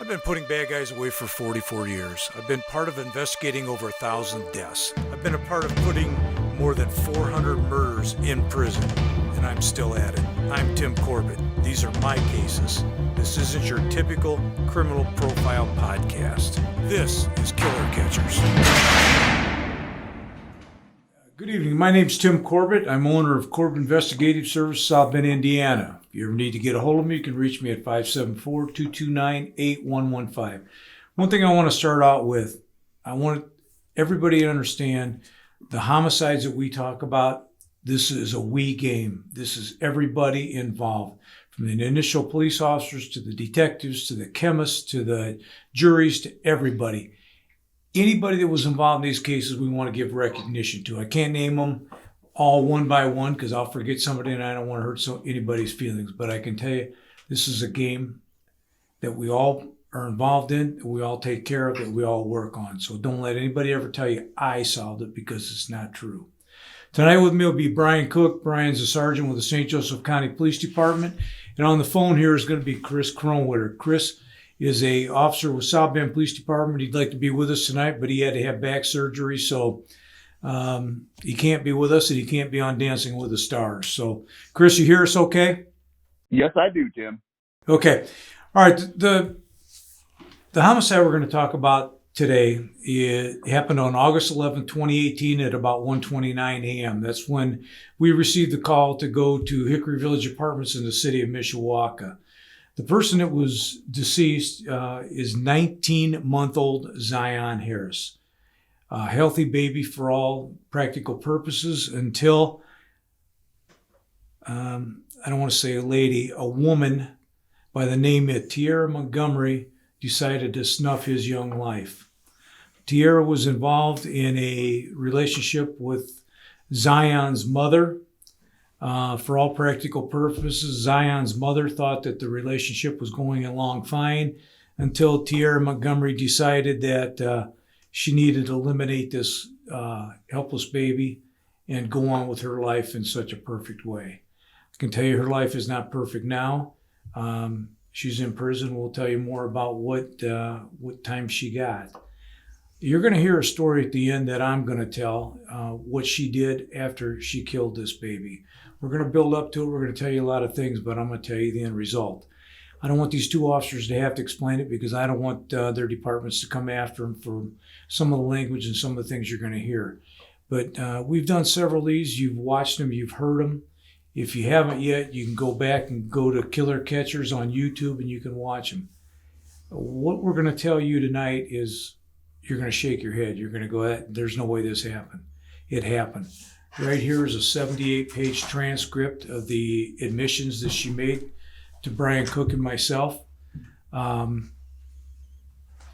I've been putting bad guys away for 44 years. I've been part of investigating over 1,000 deaths. I've been a part of putting more than 400 murders in prison, and I'm still at it. I'm Tim Corbett. These are my cases. This isn't your typical criminal profile podcast. This is Killer Catchers. Good evening. My name's Tim Corbett. I'm owner of Corbett Investigative Service, South Bend, Indiana. If you ever need to get a hold of me, you can reach me at 574-229-8115. One thing I want to start out with, I want everybody to understand the homicides that we talk about, this is a we game. This is everybody involved, from the initial police officers to the detectives to the chemists to the juries to everybody. Anybody that was involved in these cases, we want to give recognition to. I can't name them all one by one because I'll forget somebody and I don't want to hurt anybody's feelings. But I can tell you, this is a game that we all are involved in, that we all take care of, that we all work on. So don't let anybody ever tell you I solved it, because it's not true. Tonight with me will be Brian Cook. Brian's a sergeant with the St. Joseph County Police Department. And on the phone here is going to be Chris Kronwitter. Chris is a officer with South Bend Police Department. He'd like to be with us tonight, but he had to have back surgery, so he can't be with us, and he can't be on Dancing with the Stars. So, Chris, you hear us okay? Yes, I do, Tim. Okay. All right. The homicide we're going to talk about today, it happened on August 11, 2018 at about 1:29 a.m. That's when we received the call to go to Hickory Village Apartments in the city of Mishawaka. The person that was deceased is 19-month-old Zyon Harris. A healthy baby for all practical purposes until, I don't want to say a lady, a woman by the name of Tierra Montgomery decided to snuff his young life. Tierra was involved in a relationship with Zyon's mother. For all practical purposes, Zion's mother thought that the relationship was going along fine until Tierra Montgomery decided that she needed to eliminate this helpless baby and go on with her life in such a perfect way. I can tell you her life is not perfect now. She's in prison. We'll tell you more about what time she got. You're going to hear a story at the end that I'm going to tell, what she did after she killed this baby. We're going to build up to it. We're going to tell you a lot of things, but I'm going to tell you the end result. I don't want these two officers to have to explain it, because I don't want their departments to come after them for some of the language and some of the things you're going to hear. But we've done several of these. You've watched them. You've heard them. If you haven't yet, you can go back and go to Killer Catchers on YouTube and you can watch them. What we're going to tell you tonight is you're going to shake your head. You're going to go, there's no way this happened. It happened. Right here is a 78-page transcript of the admissions that she made to Brian Cook and myself.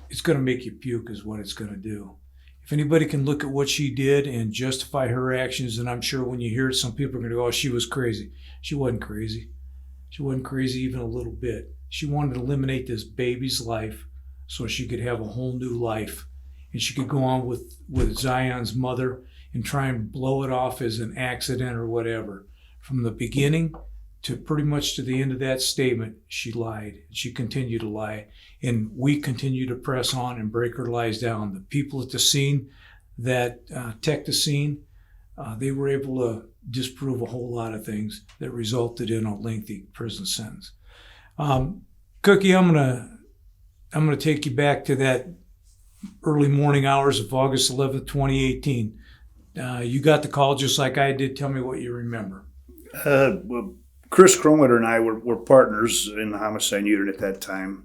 It's going to make you puke is what it's going to do. If anybody can look at what she did and justify her actions, and I'm sure when you hear it, some people are going to go, oh, she was crazy. She wasn't crazy. She wasn't crazy even a little bit. She wanted to eliminate this baby's life so she could have a whole new life. And she could go on with Zion's mother and try and blow it off as an accident or whatever. From the beginning to pretty much to the end of that statement, she lied. She continued to lie. And we continue to press on and break her lies down. The people at the scene that teched the scene, they were able to disprove a whole lot of things that resulted in a lengthy prison sentence. Cookie, I'm gonna take you back to that early morning hours of August 11th, 2018. You got the call just like I did. Tell me what you remember. Well, Chris Kronwitter and I were partners in the homicide unit at that time.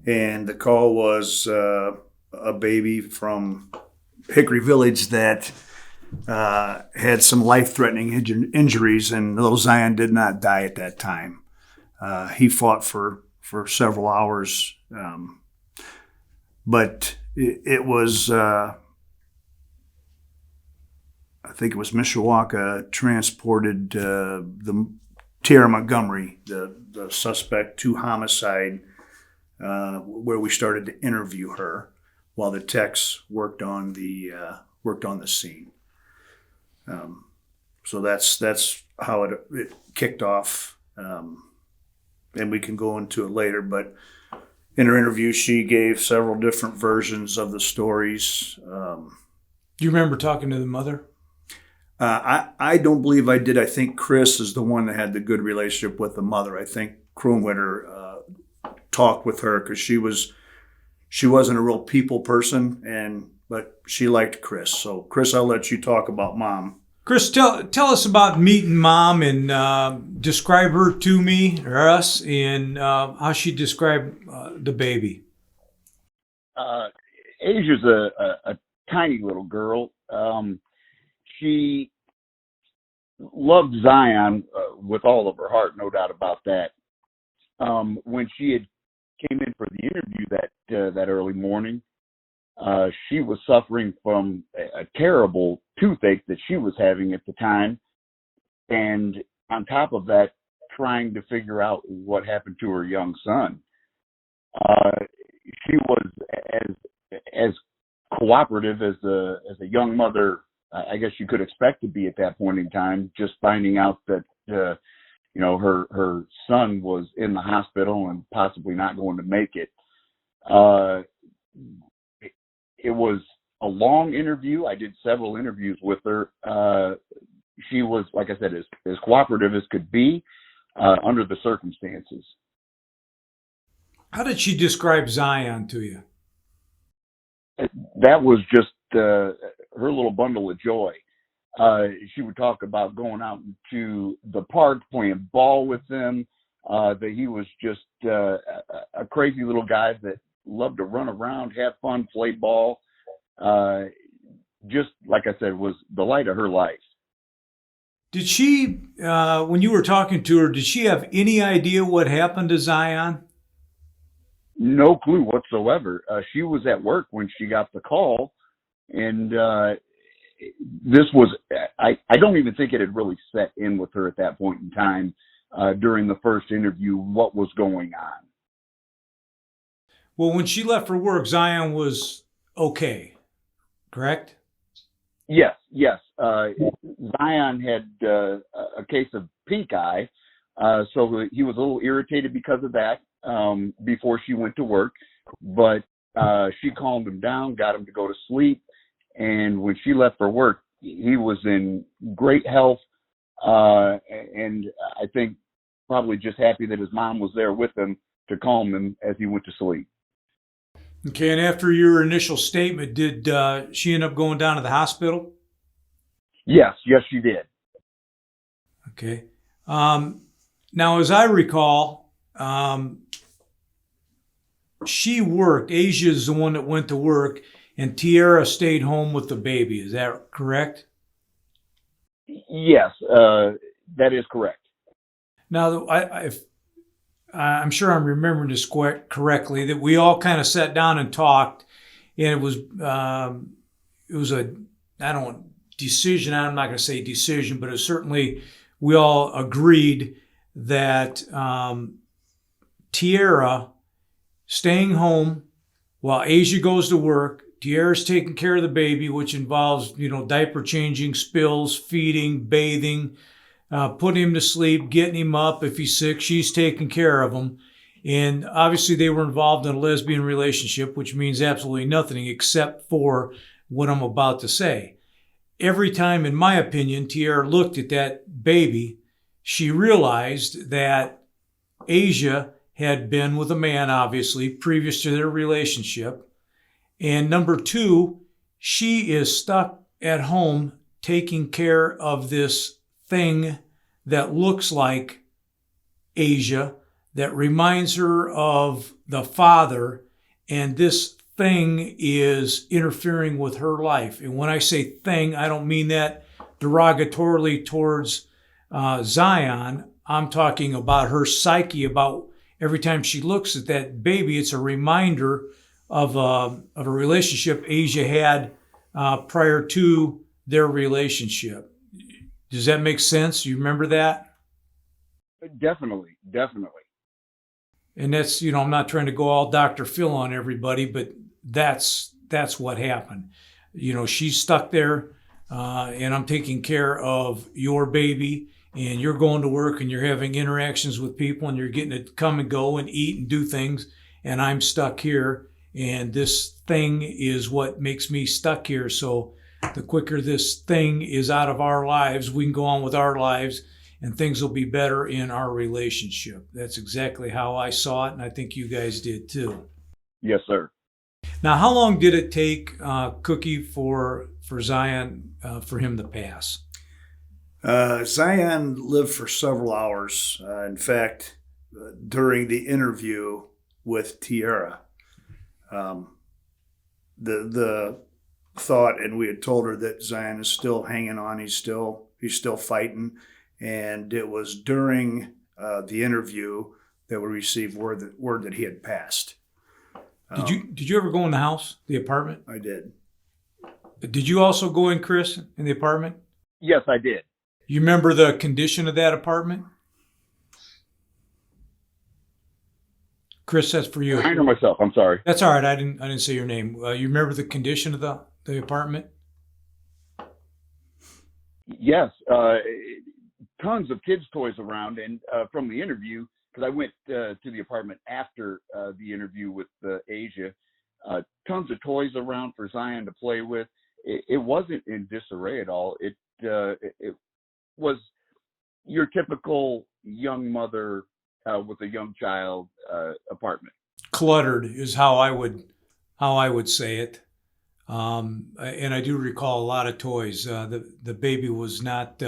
And the call was a baby from Hickory Village that had some life-threatening injuries, and little Zyon did not die at that time. He fought for several hours, but it was... I think it was Mishawaka transported the Tierra Montgomery, the suspect, to homicide, where we started to interview her while the techs worked on the scene. So that's how it kicked off, and we can go into it later. But In her interview, she gave several different versions of the stories. Do you remember talking to the mother? I don't believe I did. I think Chris is the one that had the good relationship with the mother. I think Kronwitter talked with her because she wasn't a real people person, but she liked Chris. So Chris, I'll let you talk about Mom. Chris, tell us about meeting Mom and describe her to me or us and how she described the baby. Asia's a tiny little girl. She loved Zyon with all of her heart, no doubt about that. When she had came in for the interview that early morning, she was suffering from a terrible toothache that she was having at the time, and on top of that, trying to figure out what happened to her young son. She was as cooperative as a young mother, I guess you could expect to be at that point in time, just finding out that her son was in the hospital and possibly not going to make it. It was a long interview. I did several interviews with her. She was, like I said, as cooperative as could be under the circumstances. How did she describe Zyon to you? That was just her little bundle of joy. She would talk about going out to the park, playing ball with them, that he was just a crazy little guy that loved to run around, have fun, play ball. Just like I said, was the light of her life. Did she, when you were talking to her, did she have any idea what happened to Zyon? No clue whatsoever. She was at work when she got the call, and this was, I don't even think it had really set in with her at that point in time during the first interview what was going on. Well, when she left for work, Zyon was okay, correct? Yes. Zyon had a case of pink eye, so he was a little irritated because of that before she went to work. But she calmed him down, got him to go to sleep, and when she left for work, he was in great health, and I think probably just happy that his mom was there with him to calm him as he went to sleep. Okay, and after your initial statement, did she end up going down to the hospital? Yes, she did. Okay. Now, as I recall, she worked. Asia's the one that went to work, and Tiara stayed home with the baby. Is that correct? Yes, that is correct. Now, I'm sure I'm remembering this correctly, that we all kind of sat down and talked, and it was a, decision. I'm not going to say decision, but it certainly, we all agreed that Tiara staying home while Asia goes to work, Tiara's taking care of the baby, which involves, diaper changing, spills, feeding, bathing, putting him to sleep, getting him up. If he's sick, she's taking care of him. And obviously they were involved in a lesbian relationship, which means absolutely nothing except for what I'm about to say. Every time, in my opinion, Tiara looked at that baby, she realized that Asia had been with a man, obviously, previous to their relationship. And number two, she is stuck at home taking care of this thing that looks like Asia, that reminds her of the father, and this thing is interfering with her life. And when I say thing, I don't mean that derogatorily towards Zyon. I'm talking about her psyche, about every time she looks at that baby, it's a reminder of a relationship Asia had prior to their relationship. Does that make sense? You remember that? Definitely. And that's, I'm not trying to go all Dr. Phil on everybody, but that's what happened. She's stuck there, and I'm taking care of your baby, and you're going to work and you're having interactions with people and you're getting to come and go and eat and do things. and I'm stuck here, and this thing is what makes me stuck here. So the quicker this thing is out of our lives, we can go on with our lives, and things will be better in our relationship. That's exactly how I saw it, and I think you guys did too. Yes, sir. Now, how long did it take, Cookie, for Zyon, for him to pass? Zyon lived for several hours. In fact, during the interview with Tiara, the thought, and we had told her that Zyon is still hanging on. He's still fighting, and it was during the interview that we received word that he had passed. Did you ever go in the house, the apartment? I did. Did you also go in, Chris, in the apartment? Yes, I did. You remember the condition of that apartment? Chris, that's for you. I know myself. I'm sorry. That's all right. I didn't say your name. You remember the condition of the apartment? Yes, tons of kids' toys around, and from the interview, because I went to the apartment after the interview with Asia, tons of toys around for Zyon to play with. It wasn't in disarray at all. It was your typical young mother with a young child apartment. Cluttered is how I would say it. And I do recall a lot of toys. The baby was not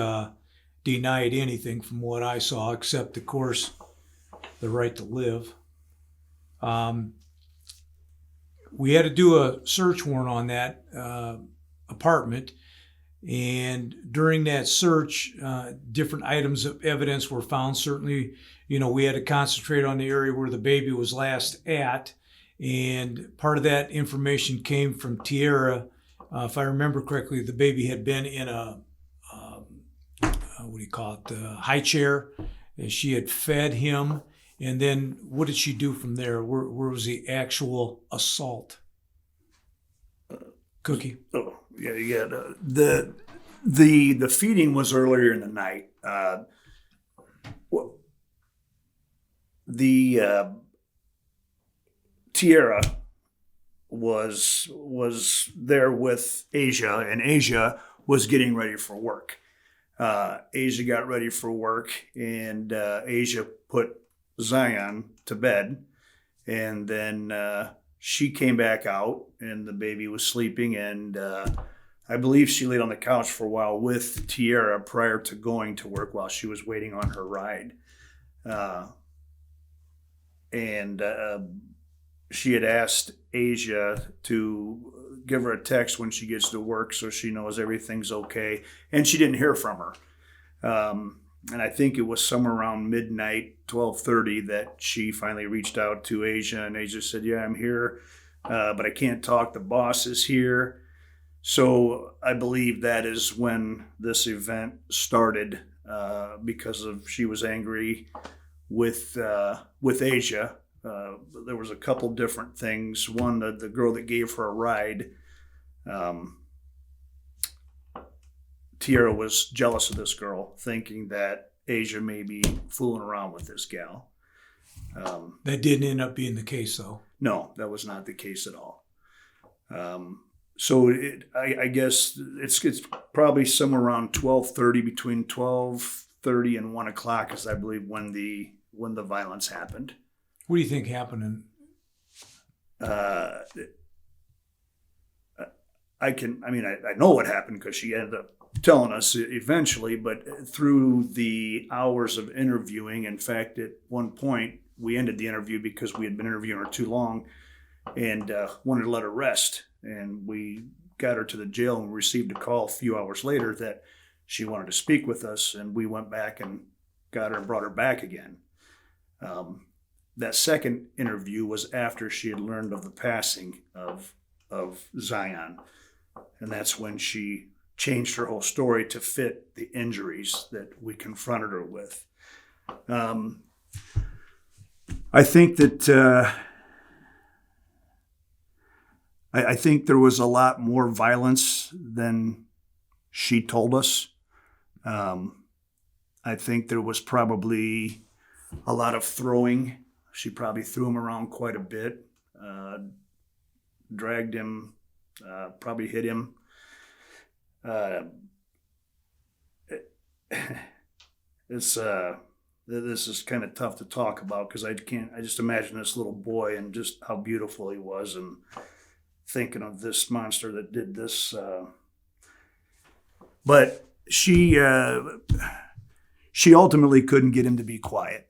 denied anything from what I saw, except, of course, the right to live. We had to do a search warrant on that apartment, and during that search, different items of evidence were found. Certainly, we had to concentrate on the area where the baby was last at, and part of that information came from Tiara. If I remember correctly, the baby had been in a high chair, and she had fed him. And then what did she do from there? Where was the actual assault? Cookie? Oh, yeah. The feeding was earlier in the night. Tiara was there with Asia, and Asia was getting ready for work. Asia got ready for work, and Asia put Zyon to bed, and then she came back out, and the baby was sleeping, and I believe she laid on the couch for a while with Tiara prior to going to work while she was waiting on her ride. And she had asked Asia to give her a text when she gets to work so she knows everything's okay, and she didn't hear from her. And I think it was somewhere around midnight, 12:30, that she finally reached out to Asia, and Asia said, "Yeah, I'm here, but I can't talk. The boss is here." So I believe that is when this event started, because she was angry with Asia. There was a couple different things. One, the girl that gave her a ride, Tiara was jealous of this girl, thinking that Asia may be fooling around with this gal. That didn't end up being the case, though. No, that was not the case at all. So I guess it's probably somewhere around 12:30, between 12:30 and 1 o'clock, is I believe when the violence happened. What do you think happened? I know what happened because she ended up telling us eventually, but through the hours of interviewing, in fact, at one point, we ended the interview because we had been interviewing her too long and wanted to let her rest. And we got her to the jail and received a call a few hours later that she wanted to speak with us, and we went back and got her and brought her back again. That second interview was after she had learned of the passing of Zyon, and that's when she changed her whole story to fit the injuries that we confronted her with. I think that I think there was a lot more violence than she told us. I think there was probably a lot of throwing. She probably threw him around quite a bit, dragged him, probably hit him. It's this is kind of tough to talk about because I just imagine this little boy and just how beautiful he was, and thinking of this monster that did this. But she ultimately couldn't get him to be quiet.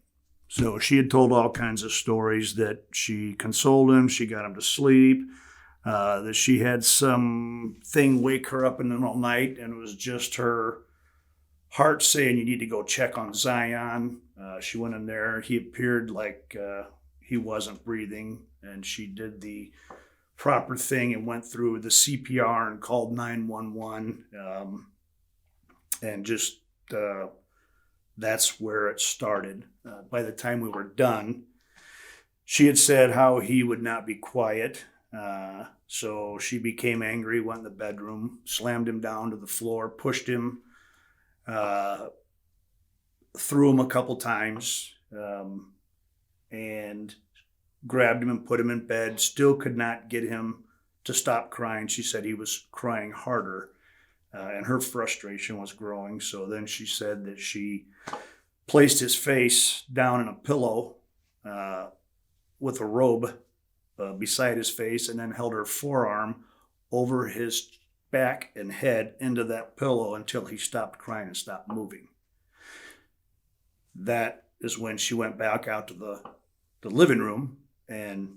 So she had told all kinds of stories that she consoled him, she got him to sleep, that she had something wake her up in the middle of the night, and it was just her heart saying, you need to go check on Zyon. She went in there. He appeared like he wasn't breathing, and she did the proper thing and went through the CPR and called 911. And just that's where it started. By the time we were done, she had said how he would not be quiet. So she became angry, went in the bedroom, slammed him down to the floor, pushed him, threw him a couple times, and grabbed him and put him in bed. Still could not get him to stop crying. She said he was crying harder, and her frustration was growing. So then she said that she placed his face down in a pillow with a robe beside his face, and then held her forearm over his back and head into that pillow until he stopped crying and stopped moving. That is when she went back out to the living room and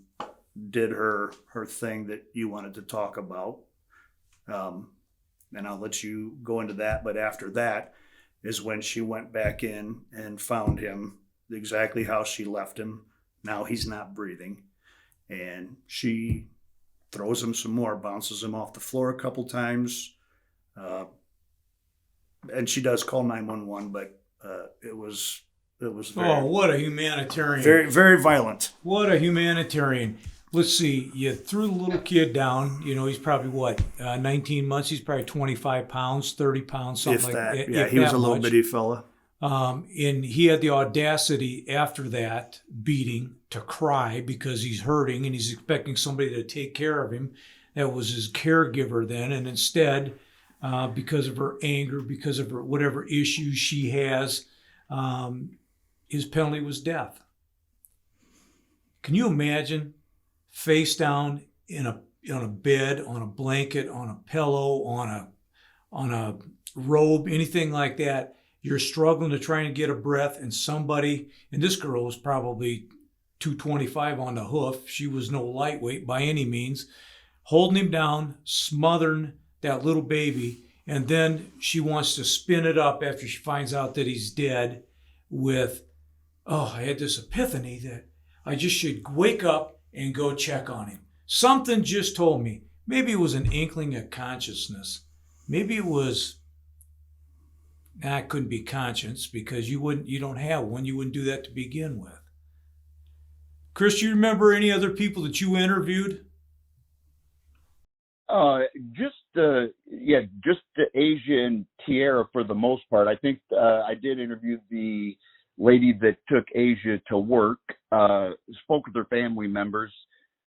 did her thing that you wanted to talk about. And I'll let you go into that. But after that is when she went back in and found him exactly how she left him. Now he's not breathing. And she throws him some more, bounces him off the floor a couple times. And she does call 911, but it was very, what a humanitarian. very, very violent. What a humanitarian. Let's see, you threw the little kid down. You know, he's probably 19 months. He's probably 25 pounds, 30 pounds, something like that. Yeah, he was a little bitty fella. And he had the audacity after that beating to cry because he's hurting and he's expecting somebody to take care of him. That was his caregiver then. And instead, because of her anger, because of her whatever issues she has, his penalty was death. Can you imagine face down on a bed, on a blanket, on a pillow, on a robe, anything like that? You're struggling to try and get a breath, and somebody, and this girl was probably 225 on the hoof. She was no lightweight by any means, holding him down, smothering that little baby, and then she wants to spin it up after she finds out that he's dead with, I had this epiphany that I just should wake up and go check on him. Something just told me. Maybe it was an inkling of consciousness. Maybe it was, it couldn't be conscience because you don't have one. You wouldn't do that to begin with. Chris, do you remember any other people that you interviewed? Just Asia and Tierra for the most part. I think I did interview the lady that took Asia to work, spoke with her family members.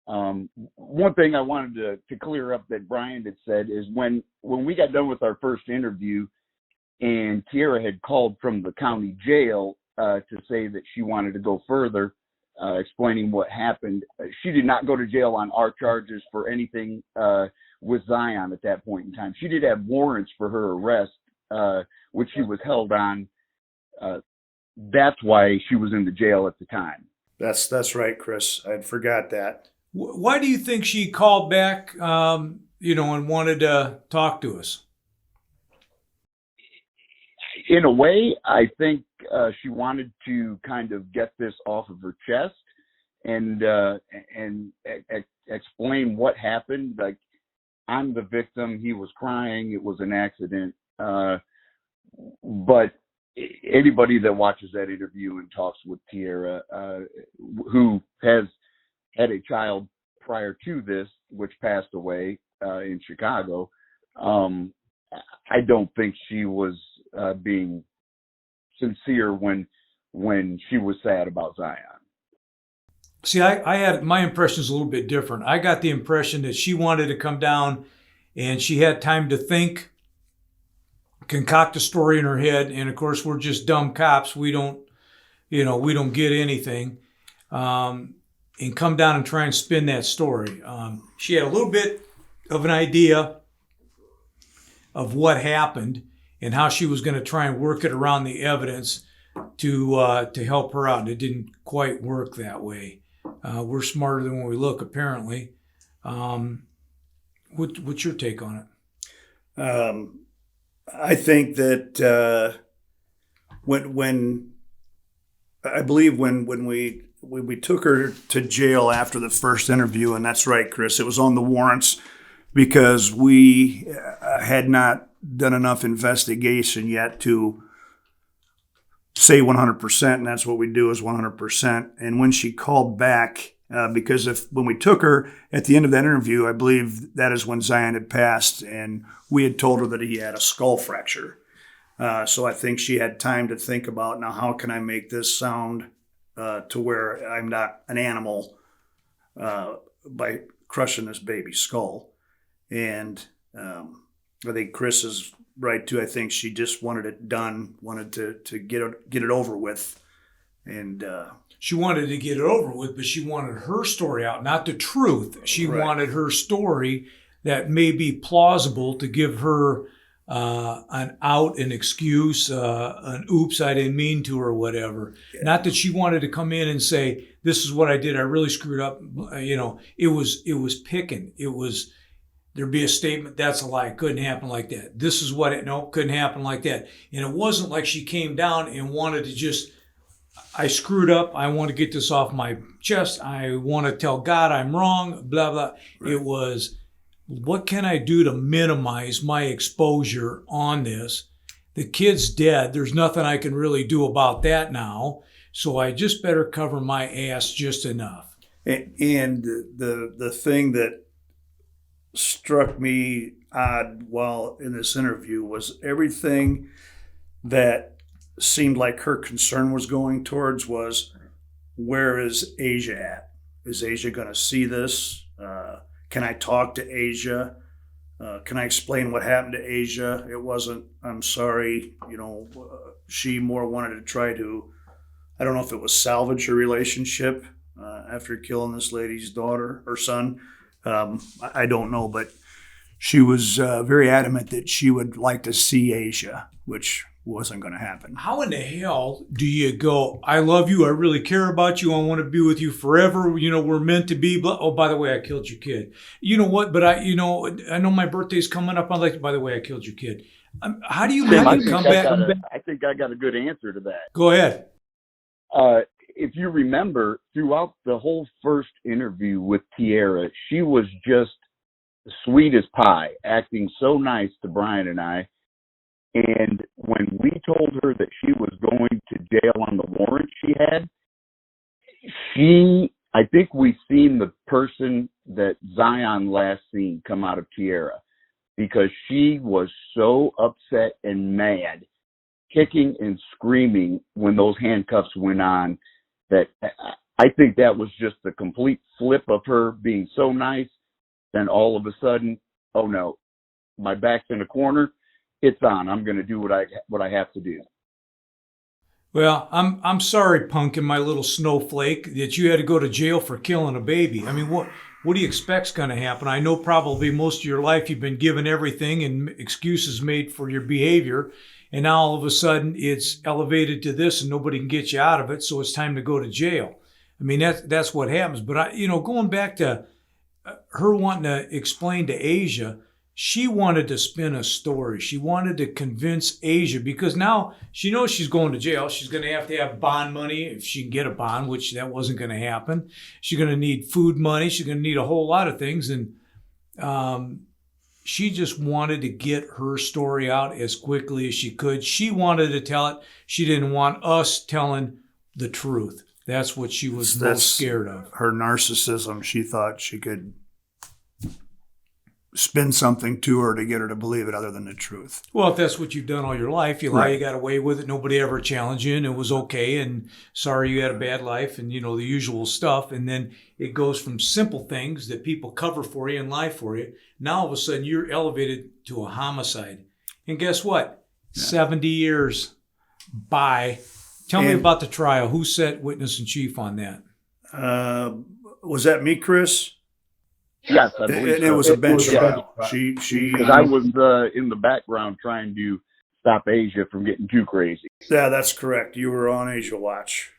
One thing I wanted to clear up that Brian had said is when we got done with our first interview and Tierra had called from the county jail to say that she wanted to go further, explaining what happened, she did not go to jail on our charges for anything with Zyon at that point in time. She did have warrants for her arrest, which she was held on. That's why she was in the jail at the time. That's right, Chris. I'd forgot that. Why do you think she called back, and wanted to talk to us? In a way, I think she wanted to kind of get this off of her chest and explain what happened. Like, I'm the victim. He was crying. It was an accident. But anybody that watches that interview and talks with Tierra, who has had a child prior to this, which passed away in Chicago, I don't think she was being sincere when she was sad about Zyon. See, I had my impression is a little bit different. I got the impression that she wanted to come down and she had time to think, concoct a story in her head. And of course, we're just dumb cops. We don't get anything. And come down and try and spin that story. She had a little bit of an idea of what happened and how she was going to try and work it around the evidence to help her out. And it didn't quite work that way. We're smarter than when we look, apparently. What's your take on it? I think that when we took her to jail after the first interview, and that's right, Chris, it was on the warrants because we had not done enough investigation yet to say 100%, and that's what we do is 100%. And when she called back, because when we took her at the end of that interview, I believe that is when Zyon had passed, and we had told her that he had a skull fracture. So I think she had time to think about, now how can I make this sound to where I'm not an animal by crushing this baby's skull. And I think Chris is right too. I think she just wanted it done, wanted to get it over with. And she wanted to get it over with, but she wanted her story out, not the truth. She wanted her story that may be plausible to give her an out, an excuse, an oops, I didn't mean to, or whatever. Yeah. Not that she wanted to come in and say, this is what I did, I really screwed up. It was picking. There'd be a statement, that's a lie, it couldn't happen like that. This is what couldn't happen like that. And it wasn't like she came down and wanted to just, I screwed up, I want to get this off my chest, I want to tell God I'm wrong, blah, blah. Right. It was, what can I do to minimize my exposure on this? The kid's dead. There's nothing I can really do about that now. So I just better cover my ass just enough. And the thing that struck me odd while in this interview was everything that seemed like her concern was going towards was, where is Asia at? Is Asia going to see this? Can I talk to Asia? Can I explain what happened to Asia? It wasn't, I'm sorry, she more wanted to try to, I don't know if it was salvage her relationship after killing this lady's daughter or son. I don't know, but she was very adamant that she would like to see Asia, which wasn't going to happen. How in the hell do you go, I love you, I really care about you, I want to be with you forever, we're meant to be, but, oh, by the way, I killed your kid. You know what, but I know my birthday's coming up, by the way, I killed your kid. How do you make it come back? I think I got a good answer to that. Go ahead. If you remember, throughout the whole first interview with Tierra, she was just sweet as pie, acting so nice to Brian and I. And when we told her that she was going to jail on the warrant she had, I think we've seen the person that Zyon last seen come out of Tierra, because she was so upset and mad, kicking and screaming when those handcuffs went on, that I think that was just the complete flip of her being so nice. Then all of a sudden, oh no, my back's in a corner. It's on. I'm going to do what I have to do. Well, I'm sorry, Pumpkin, my little snowflake, that you had to go to jail for killing a baby. I mean, what do you expect's going to happen? I know probably most of your life you've been given everything and excuses made for your behavior, and now all of a sudden it's elevated to this and nobody can get you out of it, so it's time to go to jail. I mean, that's what happens. But going back to her wanting to explain to Asia, she wanted to spin a story. She wanted to convince Asia, because now she knows she's going to jail. She's going to have bond money if she can get a bond, which that wasn't going to happen. She's going to need food money. She's going to need a whole lot of things. And she just wanted to get her story out as quickly as she could. She wanted to tell it. She didn't want us telling the truth. That's what she was most scared of. Her narcissism. She thought she could spin something to her to get her to believe it other than the truth. Well, if that's what you've done all your life, you lie, Right. you got away with it, nobody ever challenged you, and it was okay, and sorry you had a bad life, and, the usual stuff. And then it goes from simple things that people cover for you and lie for you. Now, all of a sudden, you're elevated to a homicide. And guess what? 70 years. Bye. Tell me about the trial. Who set witness in chief on that? Was that me, Chris? Yes, I believe And it so. was a bench Yeah. trial. She Because I was in the background trying to stop Asia from getting too crazy. Yeah, that's correct. You were on Asia Watch.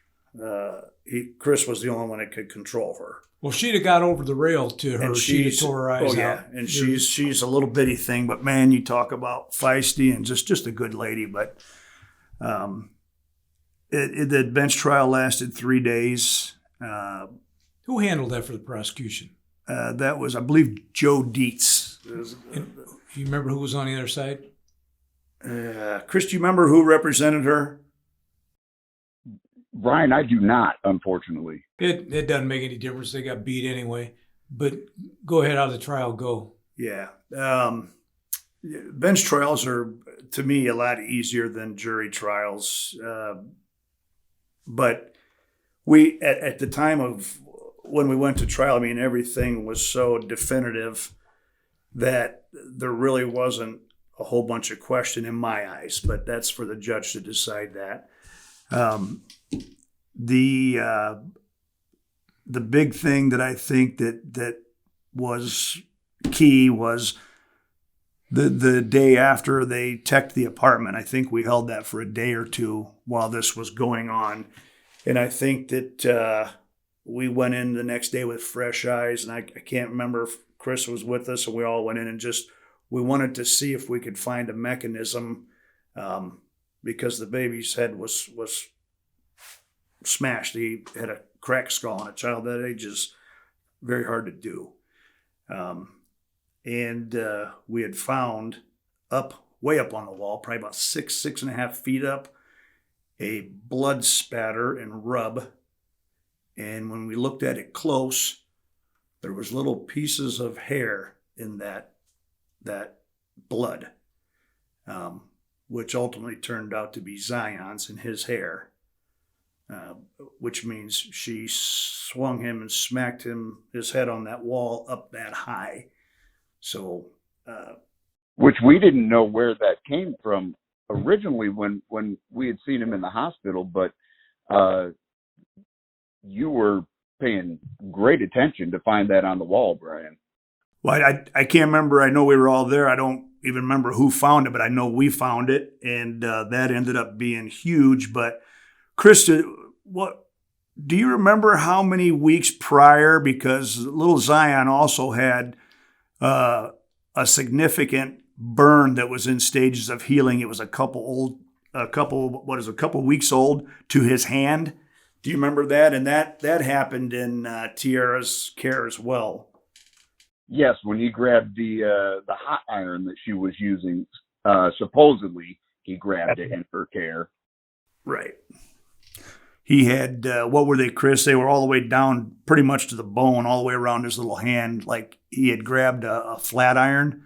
Chris was the only one that could control her. Well, she'd have got over the rail to her. And She'd have tore her eyes out. And she's a little bitty thing, but man, you talk about feisty and just a good lady. But the bench trial lasted 3 days. Who handled that for the prosecution? That was, I believe, Joe Dietz. You remember who was on the other side? Chris, do you remember who represented her? Brian, I do not, unfortunately. It doesn't make any difference. They got beat anyway. But go ahead, how the trial go. Yeah. Bench trials are, to me, a lot easier than jury trials. But we, at the time of when we went to trial, I mean, everything was so definitive that there really wasn't a whole bunch of question in my eyes, but that's for the judge to decide that. The big thing that I think that was key was the day after they teched the apartment. I think we held that for a day or two while this was going on. And I think that we went in the next day with fresh eyes, and I can't remember if Chris was with us, and we all went in and we wanted to see if we could find a mechanism, because the baby's head was smashed. He had a cracked skull, and a child that age is very hard to do. And we had found way up on the wall, probably about 6.5 feet up, a blood spatter and rub. And when we looked at it close, there was little pieces of hair in that blood, which ultimately turned out to be Zyon's in his hair, which means she swung him and smacked his head on that wall up that high. So, which we didn't know where that came from originally when we had seen him in the hospital, but you were paying great attention to find that on the wall, Brian. Well, I can't remember. I know we were all there. I don't even remember who found it, but I know we found it, and that ended up being huge. But Chris, what do you remember how many weeks prior? Because little Zyon also had a significant burn that was in stages of healing. It was a couple weeks old to his hand. Do you remember that? And that happened in Tiara's care as well. Yes, when he grabbed the hot iron that she was using, supposedly he grabbed it in her care. Right. He had, what were they, Chris? They were all the way down pretty much to the bone, all the way around his little hand. Like he had grabbed a flat iron,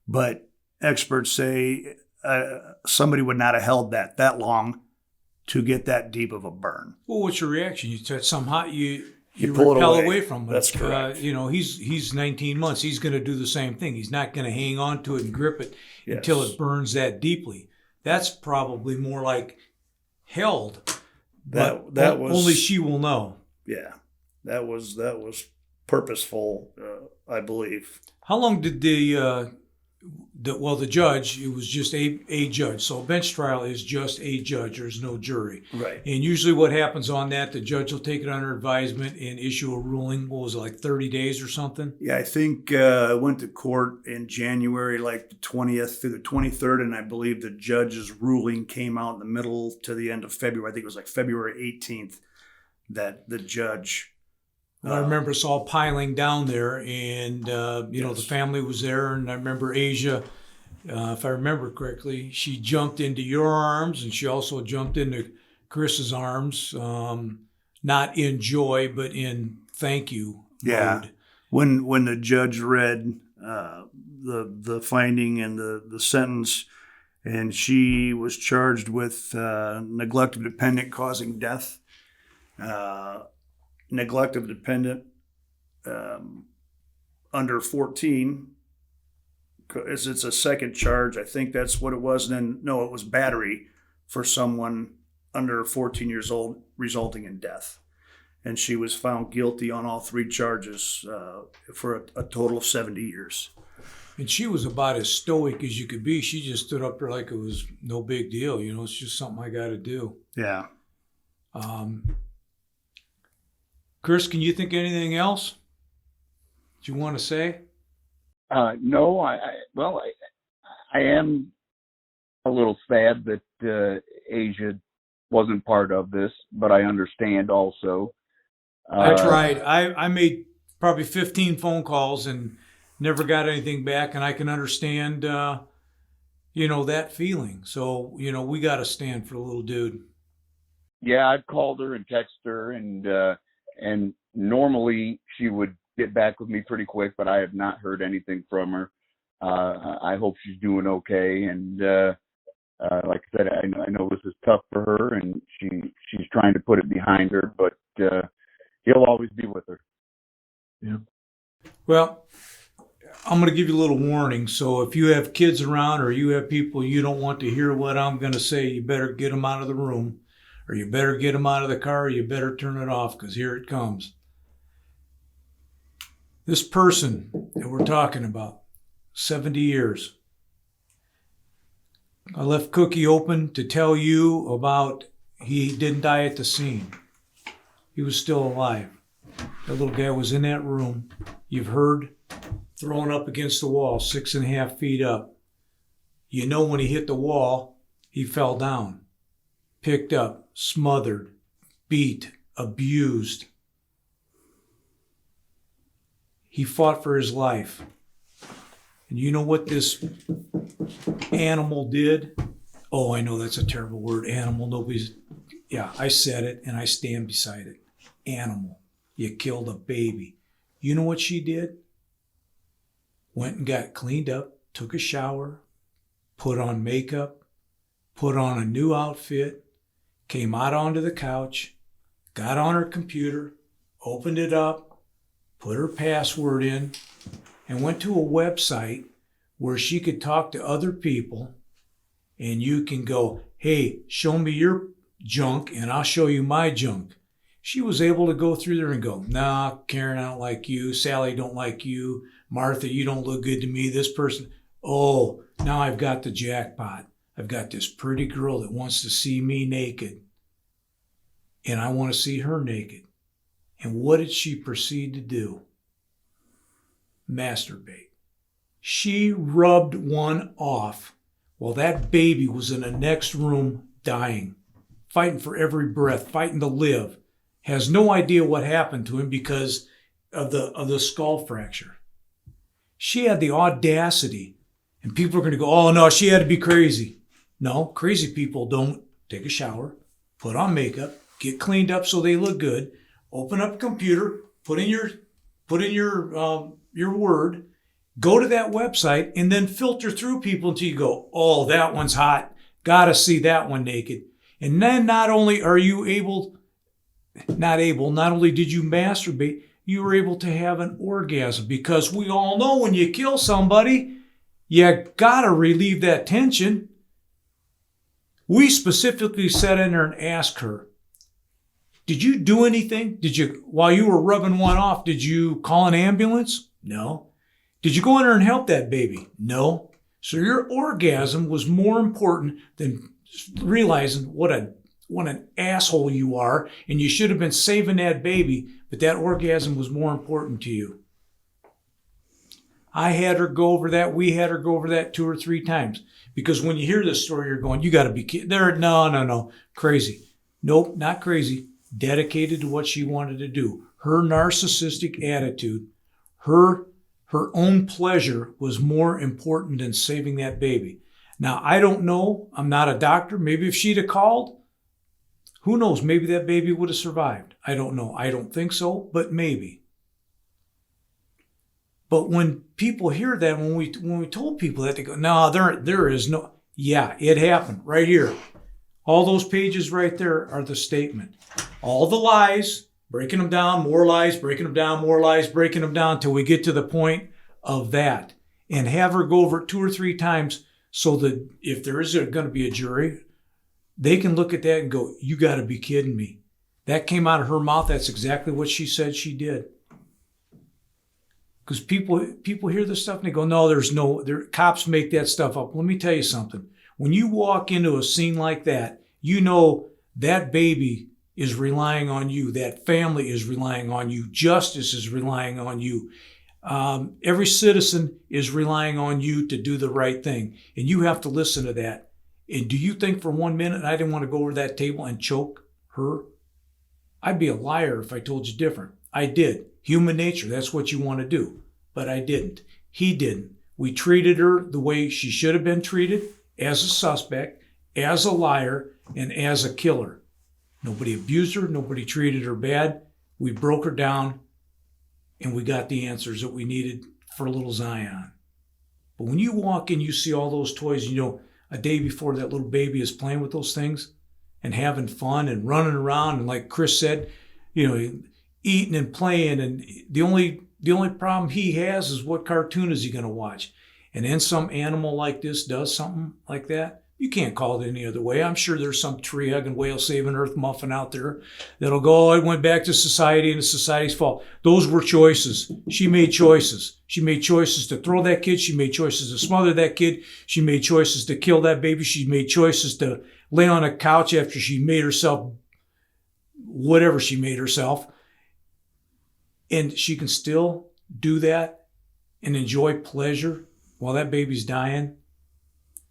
but experts say somebody would not have held that long to get that deep of a burn. Well, what's your reaction? You touch some hot, you pull it repel away. away from it. That's correct. He's 19 months. He's going to do the same thing. He's not going to hang on to it and grip it until it burns that deeply. That's probably more like held. That was only she will know. Yeah, that was purposeful, I believe. How long did the judge? It was just a judge. So a bench trial is just a judge. There's no jury. Right. And usually, what happens on that, the judge will take it under advisement and issue a ruling. What was it, like 30 days or something? Yeah, I think I went to court in January, like the 20th through the 23rd, and I believe the judge's ruling came out in the middle to the end of February. I think it was like February 18th that the judge. I remember us all piling down there, and the family was there, and I remember Asia, if I remember correctly, she jumped into your arms, and she also jumped into Chris's arms, not in joy, but in thank you Yeah. mode. When the judge read the finding and the sentence, and she was charged with neglect of dependent causing death. Neglect of dependent under 14. It's a second charge. I think that's what it was. And then, no, it was battery for someone under 14 years old, resulting in death. And she was found guilty on all three charges for a total of 70 years. And she was about as stoic as you could be. She just stood up there like it was no big deal. You know, it's just something I got to do. Yeah. Chris, can you think of anything else that you want to say? No, I am a little sad that Asia wasn't part of this, but I understand also. I tried. I made probably 15 phone calls and never got anything back, and I can understand, that feeling. So, we got to stand for the little dude. Yeah, I've called her and texted her, and normally she would get back with me pretty quick, but I have not heard anything from her. I hope she's doing okay, and like I said, I know this is tough for her, and she's trying to put it behind her, but he'll always be with her. Yeah. Well, I'm going to give you a little warning. So if you have kids around or you have people you don't want to hear what I'm going to say, you better get them out of the room, or you better get them out of the car, or you better turn it off, because here it comes. This person that we're talking about, 70 years. I left Cookie open to tell you about he didn't die at the scene. He was still alive. That little guy was in that room. You've heard, thrown up against the wall, 6.5 feet up. You know when he hit the wall, he fell down, picked up, smothered, beat, abused. He fought for his life. And you know what this animal did? Oh, I know that's a terrible word, animal. I said it and I stand beside it. Animal. You killed a baby. You know what she did? Went and got cleaned up, took a shower, put on makeup, put on a new outfit, came out onto the couch, got on her computer, opened it up, put her password in, and went to a website where she could talk to other people, and you can go, hey, show me your junk and I'll show you my junk. She was able to go through there and go, nah, Karen, I don't like you. Sally, don't like you. Martha, you don't look good to me. This person, oh, now I've got the jackpot. I've got this pretty girl that wants to see me naked, and I want to see her naked. And what did she proceed to do? Masturbate. She rubbed one off while that baby was in the next room dying, fighting for every breath, fighting to live. Has no idea what happened to him because of the skull fracture. She had the audacity, and people are going to go, oh no, she had to be crazy. No, crazy people don't take a shower, put on makeup, get cleaned up so they look good, open up a computer, put in your word, go to that website, and then filter through people until you go, oh, that one's hot. Gotta see that one naked. And then not only did you masturbate, you were able to have an orgasm, because we all know when you kill somebody, you gotta relieve that tension. We specifically sat in there and asked her, did you do anything? While you were rubbing one off, did you call an ambulance? No. Did you go in there and help that baby? No. So your orgasm was more important than realizing what an asshole you are, and you should have been saving that baby, but that orgasm was more important to you. I had her go over that. We had her go over that 2 or 3 times, because when you hear this story, you're going, you got to be kidding. No, crazy. Nope, not crazy. Dedicated to what she wanted to do. Her narcissistic attitude, her own pleasure was more important than saving that baby. Now, I don't know. I'm not a doctor. Maybe if she'd have called, who knows? Maybe that baby would have survived. I don't know. I don't think so, but maybe. But when people hear that, when we told people that, they go, no, there is no. Yeah, it happened right here. All those pages right there are the statement. All the lies, breaking them down, more lies, breaking them down, more lies, breaking them down till we get to the point of that. And have her go over it 2 or 3 times so that if there is going to be a jury, they can look at that and go, you got to be kidding me. That came out of her mouth. That's exactly what she said she did. Because people hear this stuff and they go, no, cops make that stuff up. Let me tell you something. When you walk into a scene like that, you know that baby is relying on you. That family is relying on you. Justice is relying on you. Every citizen is relying on you to do the right thing. And you have to listen to that. And do you think for 1 minute I didn't want to go over that table and choke her? I'd be a liar if I told you different. I did. Human nature, that's what you want to do. But I didn't. He didn't. We treated her the way she should have been treated, as a suspect, as a liar, and as a killer. Nobody abused her. Nobody treated her bad. We broke her down, and we got the answers that we needed for little Zyon. But when you walk in, you see all those toys, a day before that little baby is playing with those things and having fun and running around. And like Chris said, eating and playing. And the only problem he has is what cartoon is he going to watch? And then some animal like this does something like that. You can't call it any other way. I'm sure there's some tree-hugging, whale-saving earth muffin out there that'll go, it went back to society and it's society's fault. Those were choices. She made choices. She made choices to throw that kid. She made choices to smother that kid. She made choices to kill that baby. She made choices to lay on a couch after she made herself whatever she made herself. And she can still do that and enjoy pleasure while that baby's dying.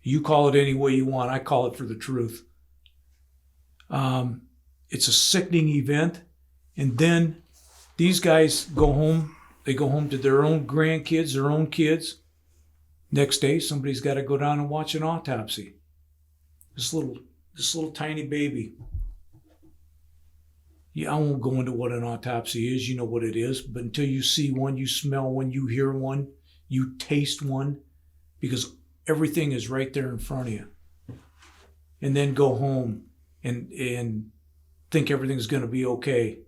You call it any way you want. I call it for the truth. It's a sickening event. And then these guys go home. They go home to their own grandkids, their own kids. Next day, somebody's got to go down and watch an autopsy. This little tiny baby. Yeah, I won't go into what an autopsy is. You know what it is. But until you see one, you smell one, you hear one, you taste one, because everything is right there in front of you. And then go home and think everything's going to be okay.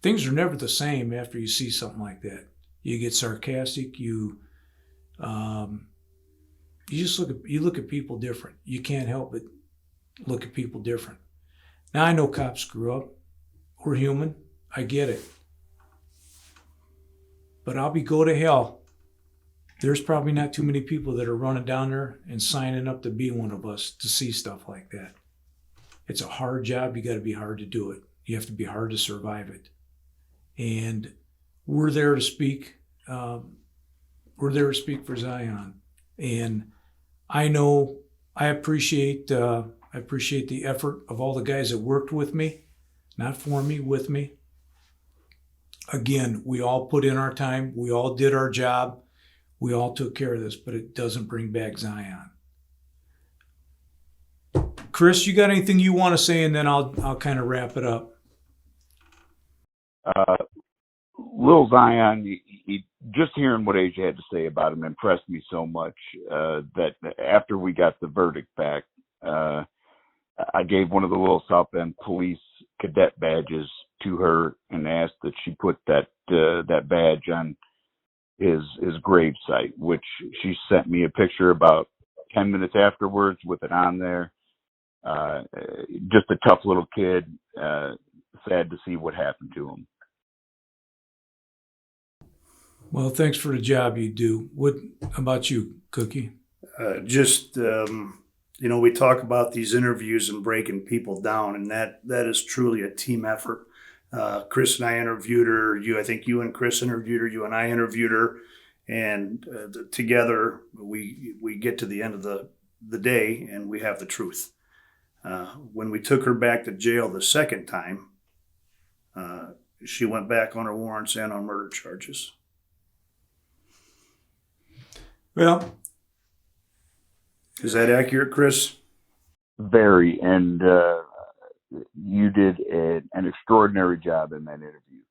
Things are never the same after you see something like that. You get sarcastic. You just look at people different. You can't help but look at people different. Now I know cops screw up. We're human. I get it. But I'll be go to hell. There's probably not too many people that are running down there and signing up to be one of us to see stuff like that. It's a hard job. You got to be hard to do it. You have to be hard to survive it. And we're there to speak. We're there to speak for Zyon. And I know I appreciate the effort of all the guys that worked with me, not for me, with me. Again, we all put in our time. We all did our job. We all took care of this, but it doesn't bring back Zyon. Chris, you got anything you want to say, and then I'll kind of wrap it up. Little Zyon, just hearing what Asia had to say about him impressed me so much that after we got the verdict back, I gave one of the little South Bend police cadet badges to her and asked that she put that badge on his gravesite, which she sent me a picture about 10 minutes afterwards with it on there. Just a tough little kid. Sad to see what happened to him. Well, thanks for the job you do. What about you, Cookie? We talk about these interviews and breaking people down, and that is truly a team effort. Chris and I interviewed her. I think you and Chris interviewed her. You and I interviewed her, and together we get to the end of the day, and we have the truth. When we took her back to jail the second time, she went back on her warrants and on murder charges. Well, is that accurate, Chris? Very, and you did an extraordinary job in that interview.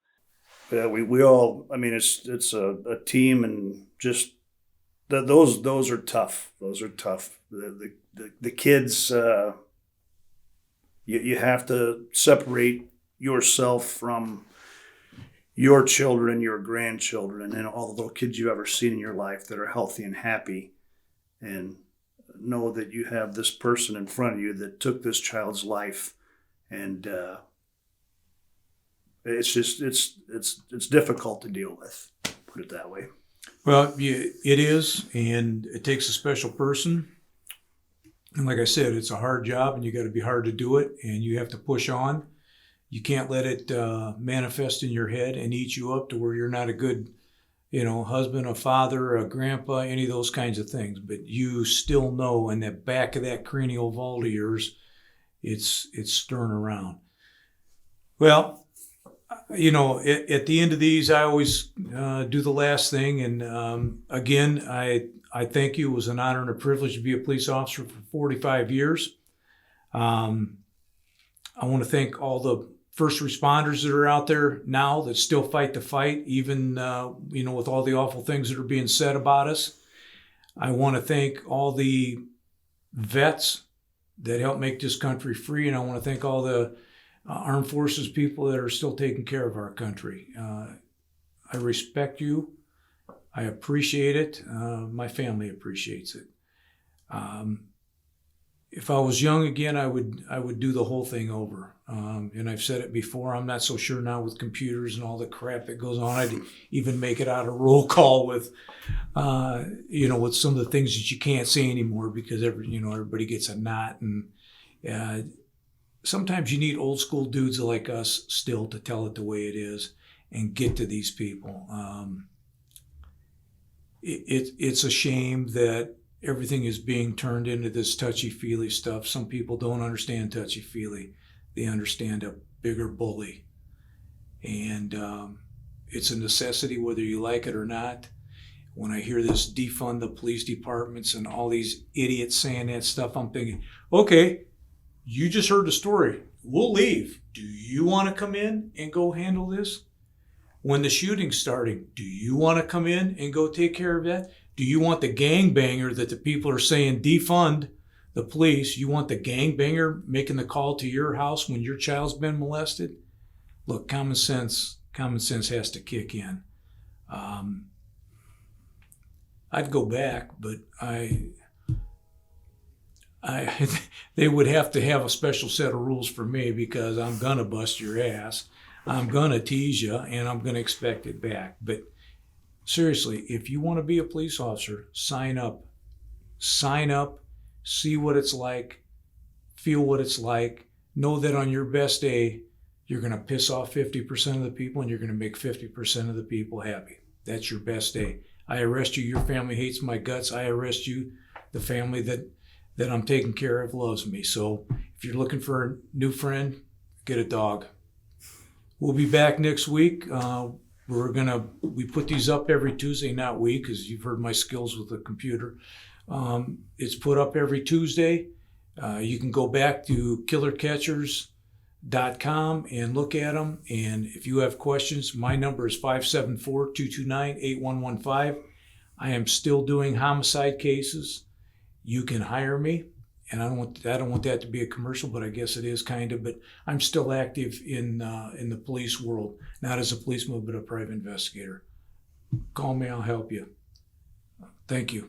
Yeah, we all. I mean, it's a team, and just those are tough. Those are tough. The kids. You have to separate yourself from your children, your grandchildren, and all the little kids you've ever seen in your life that are healthy and happy, and know that you have this person in front of you that took this child's life, and it's difficult to deal with. Put it that way. Well, it is, and it takes a special person. And like I said, it's a hard job, and you got to be hard to do it, and you have to push on. You can't let it manifest in your head and eat you up to where you're not a good, husband, a father, a grandpa, any of those kinds of things. But you still know in the back of that cranial vault of yours, it's stirring around. Well, at the end of these, I always do the last thing. And again, I thank you. It was an honor and a privilege to be a police officer for 45 years. I want to thank all the first responders that are out there now that still fight the fight, even, with all the awful things that are being said about us. I want to thank all the vets that help make this country free. And I want to thank all the armed forces people that are still taking care of our country. I respect you. I appreciate it. My family appreciates it. If I was young again, I would do the whole thing over. And I've said it before, I'm not so sure now with computers and all the crap that goes on. I'd even make it out of roll call with, with some of the things that you can't say anymore because everybody gets a knot. And sometimes you need old school dudes like us still to tell it the way it is and get to these people. It's a shame that everything is being turned into this touchy-feely stuff. Some people don't understand touchy-feely. They understand a bigger bully. And it's a necessity whether you like it or not. When I hear this defund the police departments and all these idiots saying that stuff, I'm thinking, okay, you just heard the story. We'll leave. Do you want to come in and go handle this? When the shooting's starting, do you want to come in and go take care of that? Do you want the gangbanger that the people are saying defund the police? You want the gangbanger making the call to your house when your child's been molested? Look, common sense has to kick in. I'd go back, but they would have to have a special set of rules for me because I'm gonna bust your ass. I'm gonna tease you, and I'm gonna expect it back. But seriously, if you want to be a police officer, sign up. Sign up, see what it's like, feel what it's like. Know that on your best day, you're going to piss off 50% of the people and you're going to make 50% of the people happy. That's your best day. I arrest you, your family hates my guts. I arrest you, the family that I'm taking care of loves me. So if you're looking for a new friend, get a dog. We'll be back next week. We put these up every Tuesday, not we, because you've heard my skills with the computer. It's put up every Tuesday. You can go back to killercatchers.com and look at them. And if you have questions, my number is 574-229-8115. I am still doing homicide cases. You can hire me. And I don't want that to be a commercial, but I guess it is kind of. But I'm still active in the police world, not as a policeman, but a private investigator. Call me, I'll help you. Thank you.